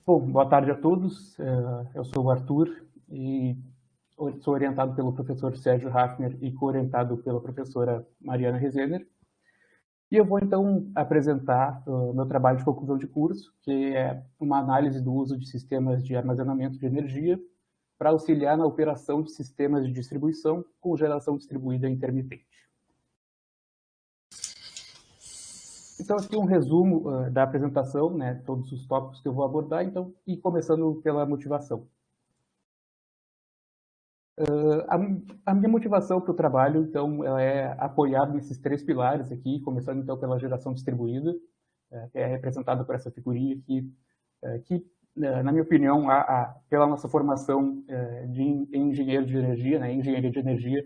Bom, boa tarde a todos. Eu sou o Arthur e sou orientado pelo professor Sérgio Hafner e co-orientado pela professora Mariana Rezener. E eu vou, então, apresentar o meu trabalho de conclusão de curso, que é uma análise do uso de sistemas de armazenamento de energia para auxiliar na operação de sistemas de distribuição com geração distribuída intermitente. Então, aqui um resumo da apresentação, né, todos os tópicos que eu vou abordar, então, e começando pela motivação. A minha motivação para o trabalho, então, ela é apoiada nesses três pilares aqui, começando, então, pela geração distribuída, que é representada por essa figurinha aqui, que, na minha opinião, pela nossa formação de engenheiro de energia, né, engenharia de energia,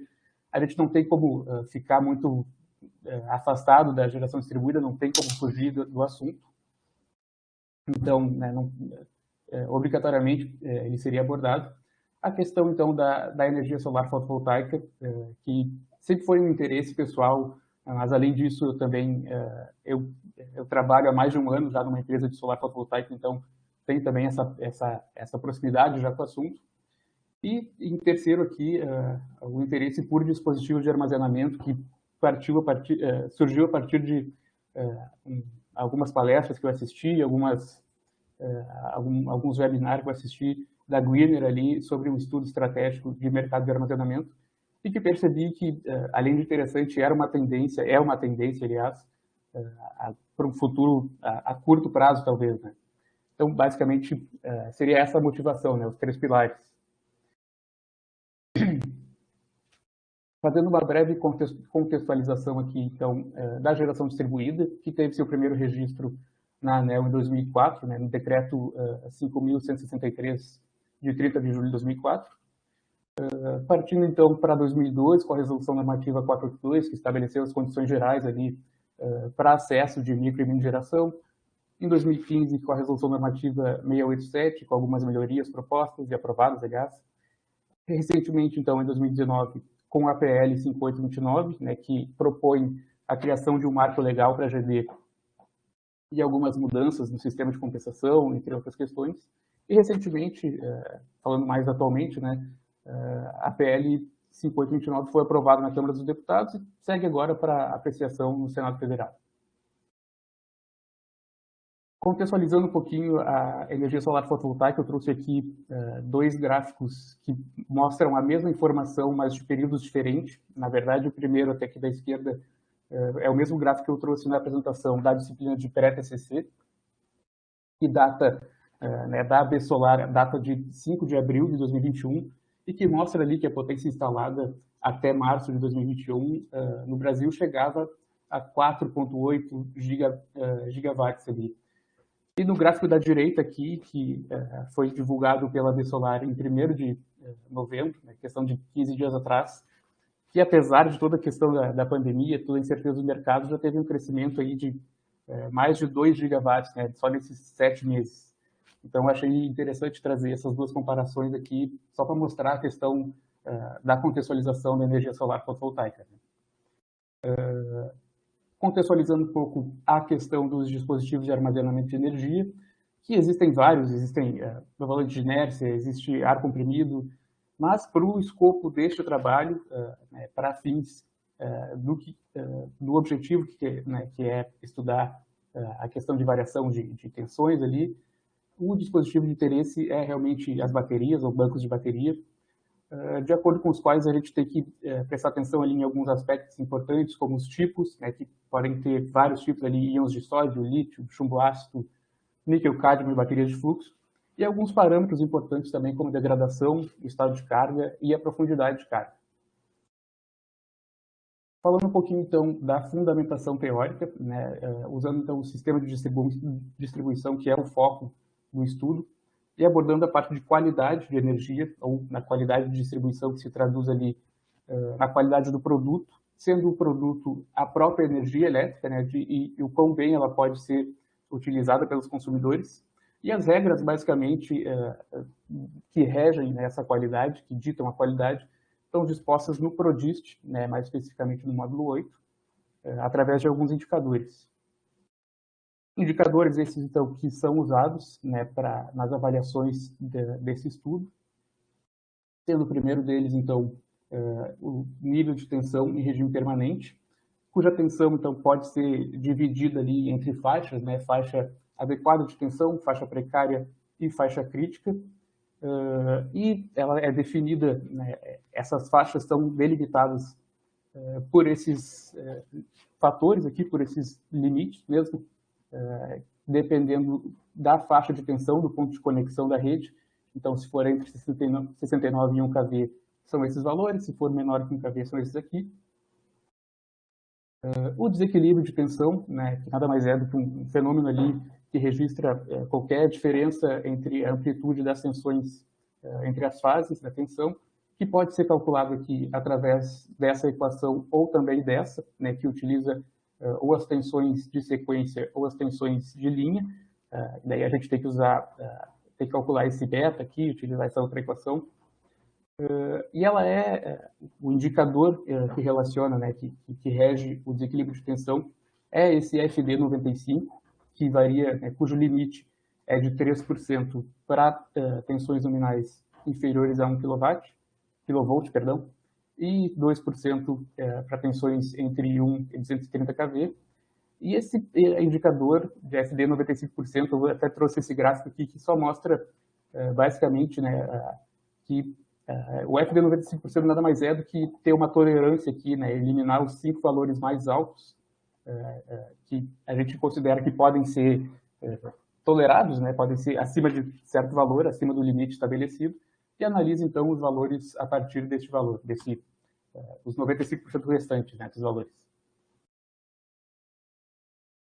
a gente não tem como ficar muito afastado da geração distribuída, não tem como fugir do assunto. Então, né, obrigatoriamente, ele seria abordado. A questão, então, da energia solar fotovoltaica, que sempre foi um interesse pessoal, mas, além disso, eu também eu trabalho há mais de um ano já numa empresa de solar fotovoltaica, então tenho também essa proximidade já com o assunto. E, em terceiro aqui, o interesse por dispositivos de armazenamento, que surgiu a partir de algumas palestras que eu assisti, alguns webinars que eu assisti da Gwinner ali sobre um estudo estratégico de mercado de armazenamento e que percebi que, além de interessante, é uma tendência, aliás, para um futuro a curto prazo, talvez, né? Então, basicamente, seria essa a motivação, né? Os três pilares. Fazendo uma breve contextualização aqui, então, da geração distribuída, que teve seu primeiro registro na ANEEL em 2004, né, no decreto 5.163, de 30 de julho de 2004. Partindo, então, para 2002, com a resolução normativa 482, que estabeleceu as condições gerais ali para acesso de micro e mini geração. Em 2015, com a resolução normativa 687, com algumas melhorias propostas e aprovadas, aliás. Recentemente, então, em 2019, com a PL 5829, né, que propõe a criação de um marco legal para a GD e algumas mudanças no sistema de compensação, entre outras questões. E, recentemente, falando mais atualmente, né, a PL 5829 foi aprovada na Câmara dos Deputados e segue agora para apreciação no Senado Federal. Contextualizando um pouquinho a energia solar fotovoltaica, eu trouxe aqui dois gráficos que mostram a mesma informação, mas de períodos diferentes. Na verdade, o primeiro, até aqui da esquerda, é o mesmo gráfico que eu trouxe na apresentação da disciplina de pré-TCC, que data, né, da AB Solar, data de 5 de abril de 2021, e que mostra ali que a potência instalada até março de 2021 no Brasil chegava a 4,8 gigawatts ali. E no gráfico da direita aqui, que foi divulgado pela AB Solar em 1º de novembro, né, questão de 15 dias atrás, que apesar de toda a questão da pandemia, toda a incerteza do mercado, já teve um crescimento aí de mais de 2 gigawatts, né, só nesses 7 meses. Então, achei interessante trazer essas duas comparações aqui, só para mostrar a questão da contextualização da energia solar fotovoltaica. Contextualizando um pouco a questão dos dispositivos de armazenamento de energia, que existem vários, existem valente de inércia, existe ar comprimido, mas para o escopo deste trabalho, né, para fins do objetivo que é estudar a questão de variação de tensões ali, o dispositivo de interesse é realmente as baterias ou bancos de bateria, de acordo com os quais a gente tem que prestar atenção ali em alguns aspectos importantes, como os tipos, né, que podem ter vários tipos ali, íons de sódio, lítio, chumbo ácido, níquel, cádmio e baterias de fluxo, e alguns parâmetros importantes também, como degradação, estado de carga e a profundidade de carga. Falando um pouquinho, então, da fundamentação teórica, né, usando, então, o sistema de distribuição, que é o foco do estudo, e abordando a parte de qualidade de energia, ou na qualidade de distribuição, que se traduz ali na qualidade do produto, sendo o produto a própria energia elétrica, né, e o quão bem ela pode ser utilizada pelos consumidores, e as regras, basicamente, que regem essa qualidade, que ditam a qualidade, estão dispostas no PRODIST, né, mais especificamente no módulo 8, através de alguns indicadores. Indicadores esses, então, que são usados, né, nas avaliações desse estudo, sendo o primeiro deles, então, o nível de tensão em regime permanente, cuja tensão, então, pode ser dividida ali entre faixas, né, faixa adequada de tensão, faixa precária e faixa crítica, e ela é definida, né, essas faixas são delimitadas por esses fatores aqui, por esses limites mesmo, dependendo da faixa de tensão, do ponto de conexão da rede. Então, se for entre 69 e 1 kV, são esses valores, se for menor que 1 kV, são esses aqui. O desequilíbrio de tensão, né, que nada mais é do que um fenômeno ali que registra qualquer diferença entre a amplitude das tensões entre as fases da tensão, que pode ser calculado aqui através dessa equação ou também dessa, né, que utiliza ou as tensões de sequência ou as tensões de linha. Daí a gente tem que usar, tem que calcular esse beta aqui, utilizar essa outra equação. E ela é o indicador que relaciona, né, que rege o desequilíbrio de tensão, é esse FD95, que varia, né, cujo limite é de 3% para tensões nominais inferiores a 1 kV, e 2% para tensões entre 1 e 230 kV. E esse indicador de FD95%, eu até trouxe esse gráfico aqui que só mostra basicamente, né, que o FD95% nada mais é do que ter uma tolerância aqui, né, eliminar os 5 valores mais altos que a gente considera que podem ser tolerados, né, podem ser acima de certo valor, acima do limite estabelecido, e analisa então os valores a partir deste valor, os 95% restantes, né, dos valores.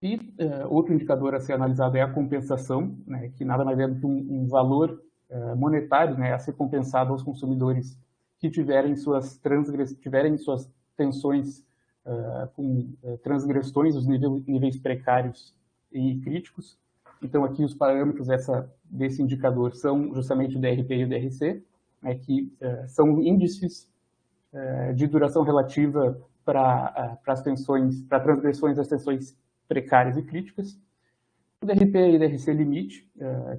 E outro indicador a ser analisado é a compensação, né, que nada mais é do que um valor monetário, né, a ser compensado aos consumidores que tiverem suas tensões com transgressões dos níveis precários e críticos. Então, aqui os parâmetros desse indicador são justamente o DRP e o DRC, né, que são índices de duração relativa para as tensões, para transgressões das tensões precárias e críticas. O DRP e DRC limite,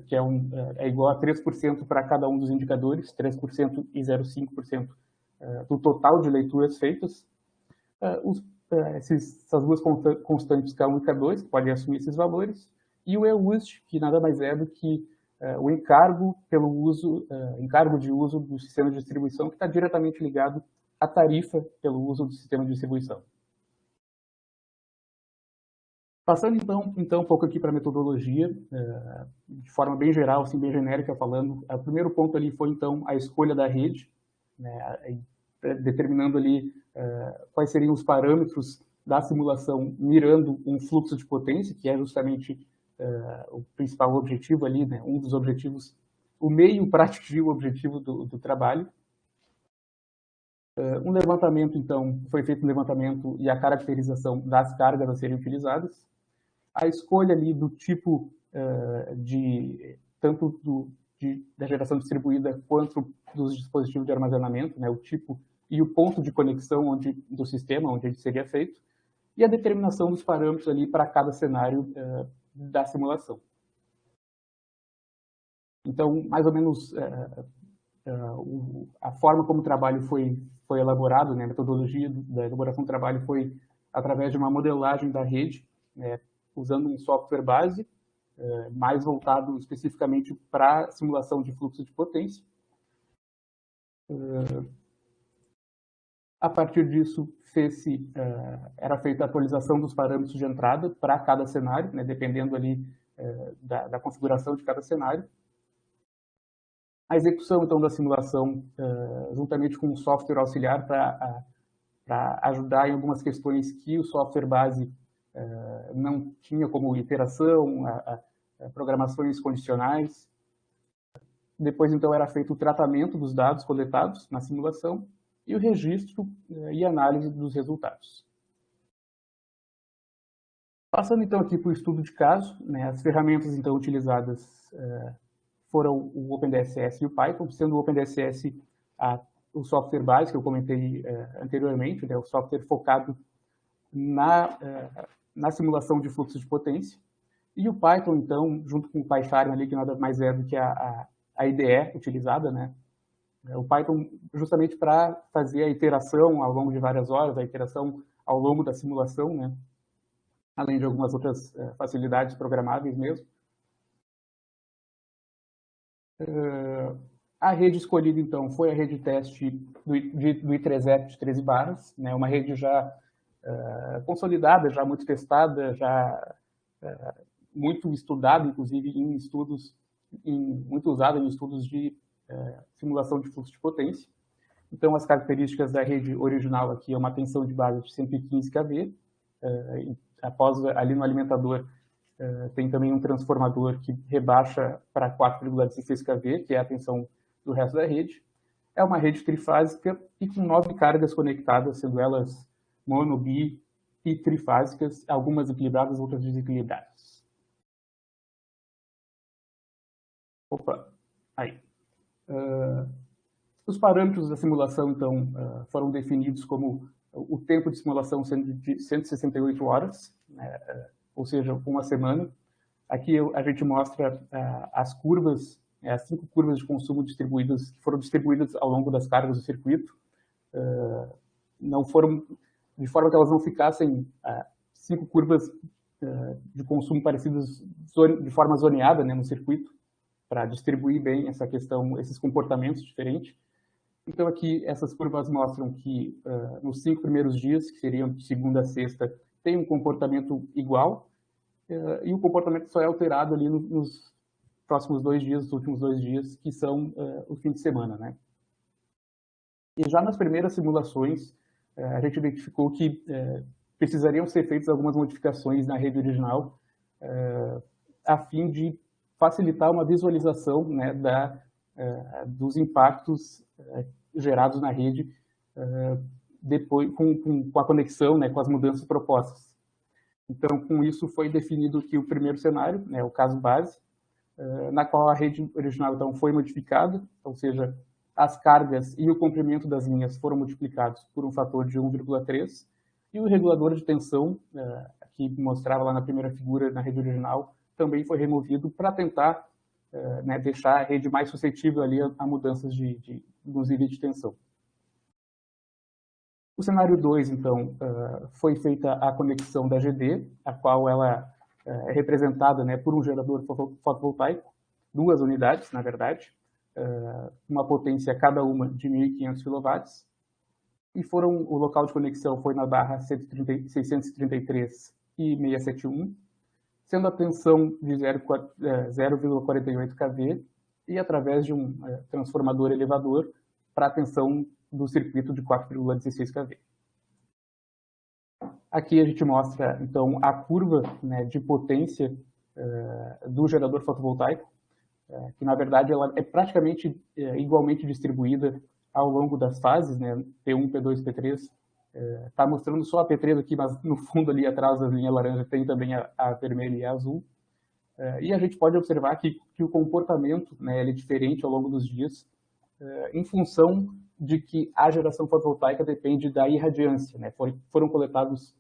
que é igual a 3% para cada um dos indicadores, 3% e 0,5% do total de leituras feitas. Essas duas constantes K1 e K2, que podem assumir esses valores, e o EUST, que nada mais é do que o encargo de uso do sistema de distribuição, que está diretamente ligado à tarifa pelo uso do sistema de distribuição. Passando então um pouco aqui para a metodologia, de forma bem geral, assim, bem genérica falando, o primeiro ponto ali foi então a escolha da rede, né, determinando ali quais seriam os parâmetros da simulação mirando um fluxo de potência, que é justamente o principal objetivo ali, né, um dos objetivos, o meio para atingir o objetivo do trabalho. Um levantamento, então, foi feito um levantamento e a caracterização das cargas a serem utilizadas. A escolha ali do tipo da geração distribuída quanto dos dispositivos de armazenamento, né, o tipo e o ponto de conexão do sistema onde ele seria feito, e a determinação dos parâmetros ali para cada cenário da simulação. Então, mais ou menos, a forma como o trabalho foi elaborado, né, a metodologia da elaboração do trabalho foi através de uma modelagem da rede, né, usando um software base, mais voltado especificamente para a simulação de fluxo de potência. A partir disso, era feita a atualização dos parâmetros de entrada para cada cenário, né, dependendo ali da configuração de cada cenário. A execução, então, da simulação, juntamente com um software auxiliar para ajudar em algumas questões que o software base não tinha, como iteração, programações condicionais. Depois, então, era feito o tratamento dos dados coletados na simulação e o registro e análise dos resultados. Passando, então, aqui para o estudo de caso, né, as ferramentas, então, utilizadas foram o OpenDSS e o Python, sendo o OpenDSS o software base que eu comentei anteriormente, né, o software focado na simulação de fluxo de potência, E o Python, então, junto com o PyCharm ali, que nada mais é do que a IDE utilizada, né? O Python justamente para fazer a iteração ao longo de várias horas, a iteração ao longo da simulação, né? Além de algumas outras facilidades programáveis mesmo. A rede escolhida, então, foi a rede teste do I3E de 13 barras, né? Uma rede já consolidada, já muito testada, já muito estudada, inclusive em estudos, muito usada em estudos de simulação de fluxo de potência. Então, as características da rede original aqui é uma tensão de base de 115 kV. Após, ali no alimentador, tem também um transformador que rebaixa para 4,16 kV, que é a tensão do resto da rede. É uma rede trifásica e com 9 cargas conectadas, sendo elas mono, bi e trifásicas, algumas equilibradas, outras desequilibradas. Opa, aí. Os parâmetros da simulação, então, foram definidos como o tempo de simulação sendo de 168 horas, né, ou seja, uma semana. Aqui a gente mostra as curvas, as 5 curvas de consumo distribuídas, que foram distribuídas ao longo das cargas do circuito. Não foram, de forma que elas não ficassem 5 curvas de consumo parecidas de forma zoneada, né, no circuito, para distribuir bem essa questão, esses comportamentos diferentes. Então, aqui, essas curvas mostram que nos 5 primeiros dias, que seriam de segunda a sexta, tem um comportamento igual, e o comportamento só é alterado ali nos próximos 2 dias, os últimos 2 dias, que são o fim de semana, né? E já nas primeiras simulações, a gente identificou que precisariam ser feitas algumas modificações na rede original, a fim de facilitar uma visualização, né, dos impactos gerados na rede depois com a conexão, né, com as mudanças propostas. Então, com isso foi definido que o primeiro cenário, né, o caso base, na qual a rede original então foi modificada, ou seja, as cargas e o comprimento das linhas foram multiplicados por um fator de 1,3, e o regulador de tensão, que mostrava lá na primeira figura na rede original, também foi removido para tentar né, deixar a rede mais suscetível ali a mudanças nos níveis de tensão. O cenário 2, então, foi feita a conexão da GD, a qual ela é representada, né, por um gerador fotovoltaico, 2 unidades, na verdade, uma potência cada uma de 1.500 kW, e o local de conexão foi na barra 633 e 671, sendo a tensão de 0,48 kV e através de um transformador elevador para a tensão do circuito de 4,16 kV. Aqui a gente mostra, então, a curva, né, de potência do gerador fotovoltaico, que, na verdade, ela é praticamente igualmente distribuída ao longo das fases, né, P1, P2, P3. Está mostrando só a P3 aqui, mas no fundo ali atrás da linha laranja tem também a vermelha e a azul. E a gente pode observar que o comportamento, né, ele é diferente ao longo dos dias, em função de que a geração fotovoltaica depende da irradiância, né? Foram coletados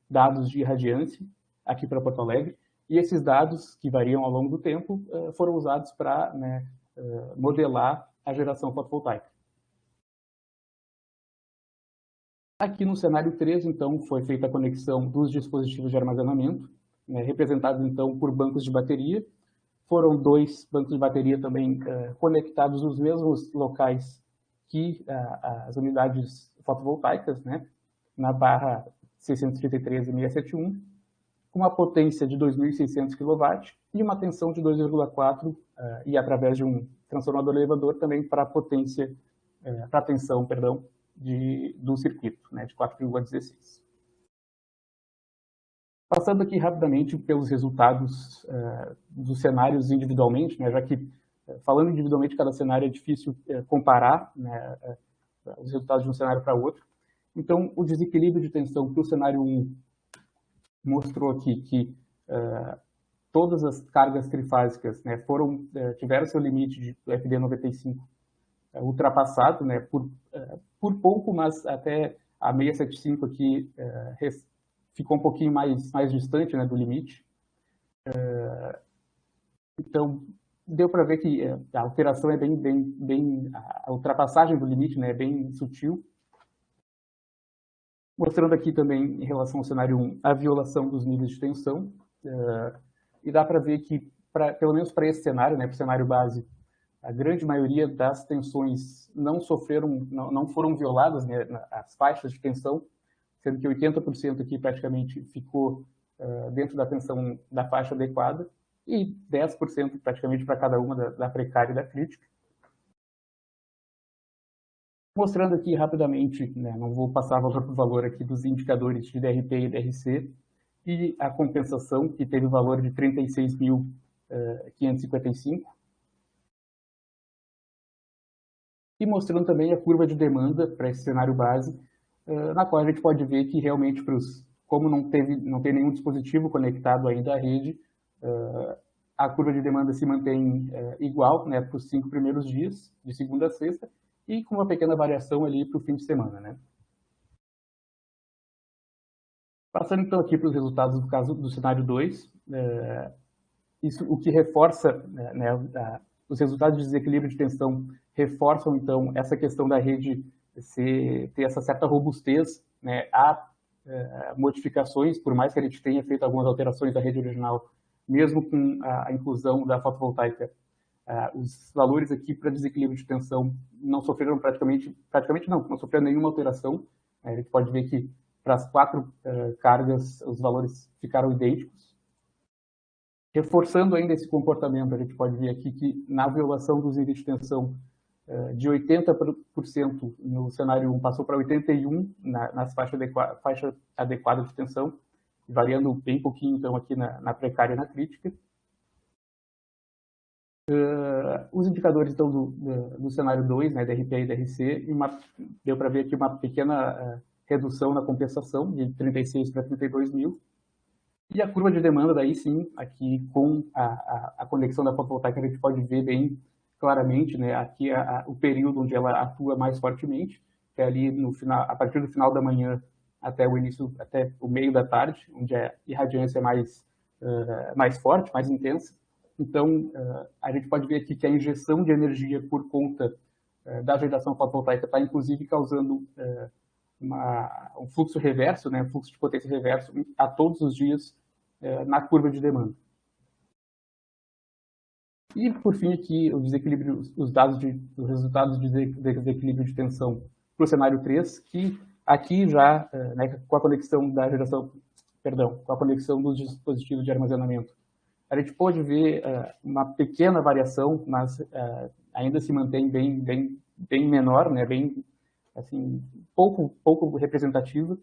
dados de irradiância aqui para Porto Alegre, e esses dados, que variam ao longo do tempo, foram usados para, né, modelar a geração fotovoltaica. Aqui no cenário 3, então, foi feita a conexão dos dispositivos de armazenamento, né, representados, então, por bancos de bateria. Foram 2 bancos de bateria também conectados nos mesmos locais que as unidades fotovoltaicas, né, na barra 633 e 671, com uma potência de 2.600 kW e uma tensão de 2,4 e através de um transformador elevador também para a potência, para a tensão, perdão, do circuito, né, de 4,16. Passando aqui rapidamente pelos resultados dos cenários individualmente, né, já que falando individualmente cada cenário é difícil comparar, né, os resultados de um cenário para outro. Então, o desequilíbrio de tensão para o cenário 1 mostrou aqui que todas as cargas trifásicas, né, tiveram seu limite de FD95 ultrapassado, né, por pouco, mas até a 675 aqui ficou um pouquinho mais distante, né, do limite. Então, deu para ver que a alteração é a ultrapassagem do limite, né, é bem sutil. Mostrando aqui também, em relação ao cenário 1, a violação dos níveis de tensão. E dá para ver que, pelo menos para esse cenário, né, para o cenário base, a grande maioria das tensões não foram violadas, né, as faixas de tensão, sendo que 80% aqui praticamente ficou dentro da tensão da faixa adequada e 10% praticamente para cada uma da precária e da crítica. Mostrando aqui rapidamente, né, não vou passar valor por valor aqui dos indicadores de DRP e DRC, e a compensação, que teve o valor de 36.555. E mostrando também a curva de demanda para esse cenário base, na qual a gente pode ver que realmente, como não tem nenhum dispositivo conectado ainda à rede, a curva de demanda se mantém igual, né, para os 5 primeiros dias, de segunda a sexta, e com uma pequena variação ali para o fim de semana, né. Passando então aqui para os resultados do caso do cenário 2, isso o que reforça, né, os resultados de desequilíbrio de tensão reforçam então essa questão da rede ter essa certa robustez, né, a modificações, por mais que a gente tenha feito algumas alterações da rede original, mesmo com a inclusão da fotovoltaica, os valores aqui para desequilíbrio de tensão não sofreram não sofreram nenhuma alteração. A gente pode ver que para as 4 cargas os valores ficaram idênticos. Reforçando ainda esse comportamento, a gente pode ver aqui que na violação dos níveis de tensão de 80% no cenário 1 passou para 81% nas faixa adequada de tensão, variando bem pouquinho então aqui na precária e na crítica. Os indicadores então do cenário 2, né, DRP e DRC, deu para ver aqui uma pequena redução na compensação de 36 para 32 mil. E a curva de demanda, daí sim, aqui com a conexão da fotovoltaica, a gente pode ver bem claramente, né, aqui o período onde ela atua mais fortemente, que é ali a partir do final da manhã até o meio da tarde, onde a irradiância é mais forte, mais intensa. Então, a gente pode ver aqui que a injeção de energia por conta da geração fotovoltaica está, inclusive, causando um fluxo reverso, né, um fluxo de potência reverso a todos os dias na curva de demanda. E, por fim, aqui, os resultados de desequilíbrio de tensão para o cenário 3, que aqui já, né, com a conexão dos dispositivos de armazenamento, a gente pode ver uma pequena variação, mas ainda se mantém bem menor, né, bem, assim, pouco representativa.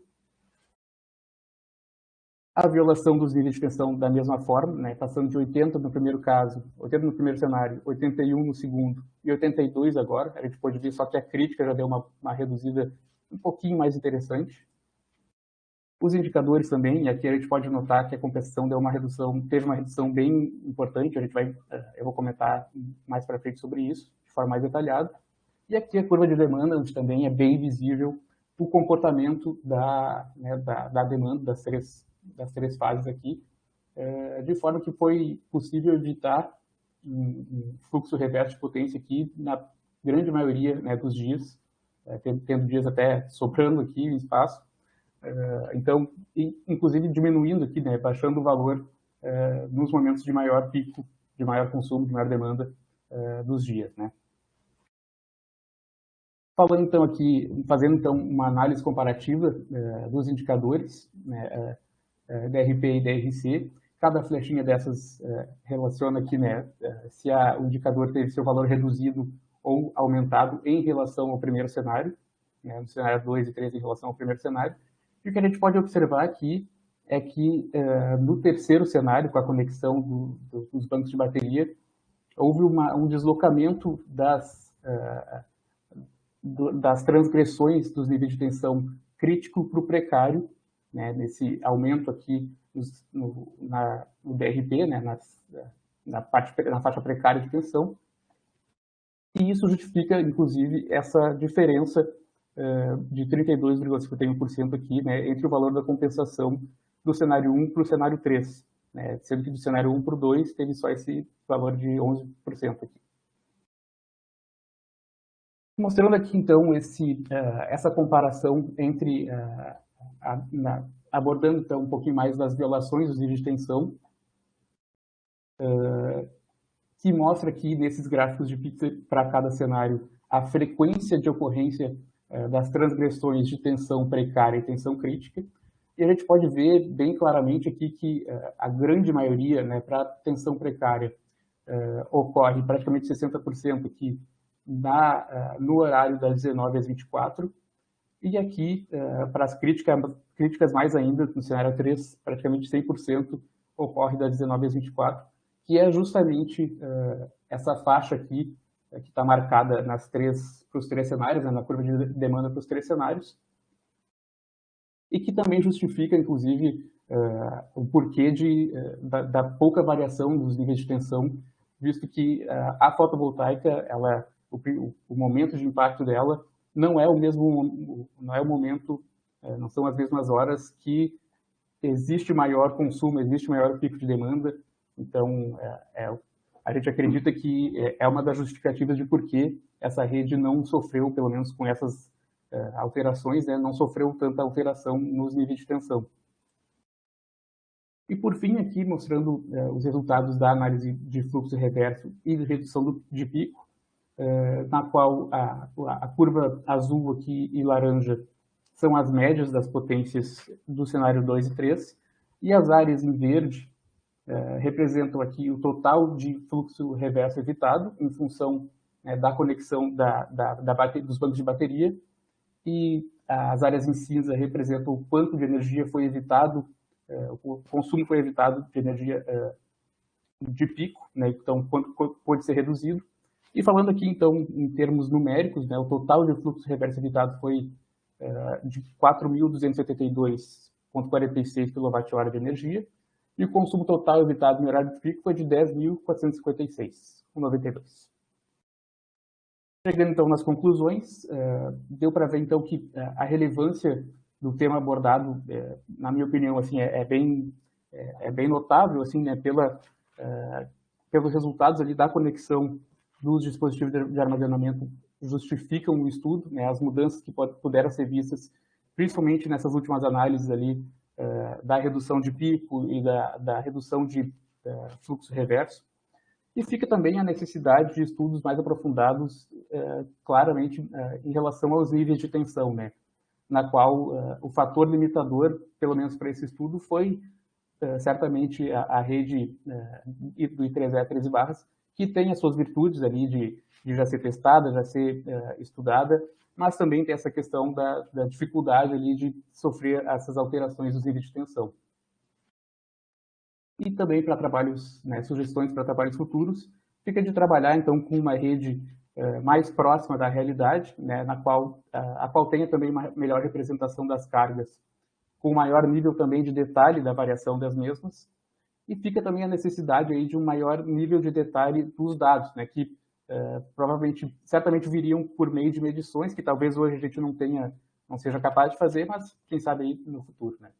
A violação dos níveis de tensão da mesma forma, né, passando de 80 no primeiro caso, 80 no primeiro cenário, 81 no segundo e 82 agora. A gente pode ver só que a crítica já deu uma reduzida um pouquinho mais interessante. Os indicadores também, e aqui a gente pode notar que a compensação teve uma redução bem importante, eu vou comentar mais para frente sobre isso, de forma mais detalhada. E aqui a curva de demanda, onde também é bem visível o comportamento da demanda das três fases aqui, de forma que foi possível editar um fluxo reverso de potência aqui na grande maioria, né, dos dias, tendo dias até sobrando aqui em espaço. Então, inclusive diminuindo aqui, né, baixando o valor nos momentos de maior pico, de maior consumo, de maior demanda dos dias, né. Falando então aqui, fazendo então uma análise comparativa dos indicadores, né, DRP e DRC, cada flechinha dessas relaciona aqui, né, se o indicador teve seu valor reduzido ou aumentado em relação ao primeiro cenário, né, no cenário 2 e 3 em relação ao primeiro cenário. E o que a gente pode observar aqui é que no terceiro cenário, com a conexão dos bancos de bateria, houve um deslocamento das transgressões dos níveis de tensão crítico para o precário, né, nesse aumento aqui no DRP, né, na faixa precária de tensão. E isso justifica, inclusive, essa diferença de 32,51% aqui, né, entre o valor da compensação do cenário 1 para o cenário 3. né, sendo que do cenário 1 para o 2 teve só esse valor de 11% aqui. Mostrando aqui, então, essa comparação entre, abordando, então, um pouquinho mais das violações dos níveis de tensão, que mostra aqui, nesses gráficos de pixel para cada cenário, a frequência de ocorrência das transgressões de tensão precária e tensão crítica. E a gente pode ver bem claramente aqui que a grande maioria, né, para tensão precária, ocorre praticamente 60% aqui no horário das 19 às 24, e aqui, para as críticas mais ainda, no cenário 3, praticamente 100% ocorre das 19 às 24, que é justamente essa faixa aqui, que está marcada para os três cenários, né, na curva de demanda para os três cenários, e que também justifica, inclusive, o porquê da pouca variação dos níveis de tensão, visto que a fotovoltaica, o momento de impacto dela não é o momento, não são as mesmas horas que existe maior consumo, existe maior pico de demanda. Então, a gente acredita que é uma das justificativas de por que essa rede não sofreu, pelo menos com essas alterações, né, não sofreu tanta alteração nos níveis de tensão. E, por fim, aqui mostrando os resultados da análise de fluxo reverso e de redução de pico, na qual a curva azul aqui e laranja são as médias das potências do cenário 2 e 3, e as áreas em verde representam aqui o total de fluxo reverso evitado em função da conexão dos bancos de bateria, e as áreas em cinza representam o quanto de energia foi evitado, o consumo foi evitado de energia de pico, né, então quanto pode ser reduzido. E falando aqui, então, em termos numéricos, né, o total de fluxo reverso evitado foi de 4.272,46 kWh de energia, e o consumo total evitado no horário de pico foi de 10.456,92. Chegando, então, nas conclusões, deu para ver, então, que a relevância do tema abordado, na minha opinião, assim, é bem notável, assim, né, pelos resultados ali da conexão dos dispositivos de armazenamento justificam o estudo, né, as mudanças que puderam ser vistas, principalmente nessas últimas análises ali, da redução de pico e da redução de fluxo reverso. E fica também a necessidade de estudos mais aprofundados, claramente, em relação aos níveis de tensão, né, na qual o fator limitador, pelo menos para esse estudo, foi certamente a rede do I3E 13 barras, que tem as suas virtudes ali de já ser testada, já ser estudada, mas também tem essa questão da dificuldade ali de sofrer essas alterações dos níveis de tensão. E também para trabalhos, né, sugestões para trabalhos futuros, fica de trabalhar então com uma rede mais próxima da realidade, né, a qual tenha também uma melhor representação das cargas, com maior nível também de detalhe da variação das mesmas, e fica também a necessidade aí de um maior nível de detalhe dos dados, né, que certamente viriam por meio de medições que talvez hoje a gente não seja capaz de fazer, mas quem sabe aí no futuro, né?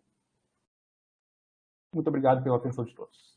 Muito obrigado pela atenção de todos.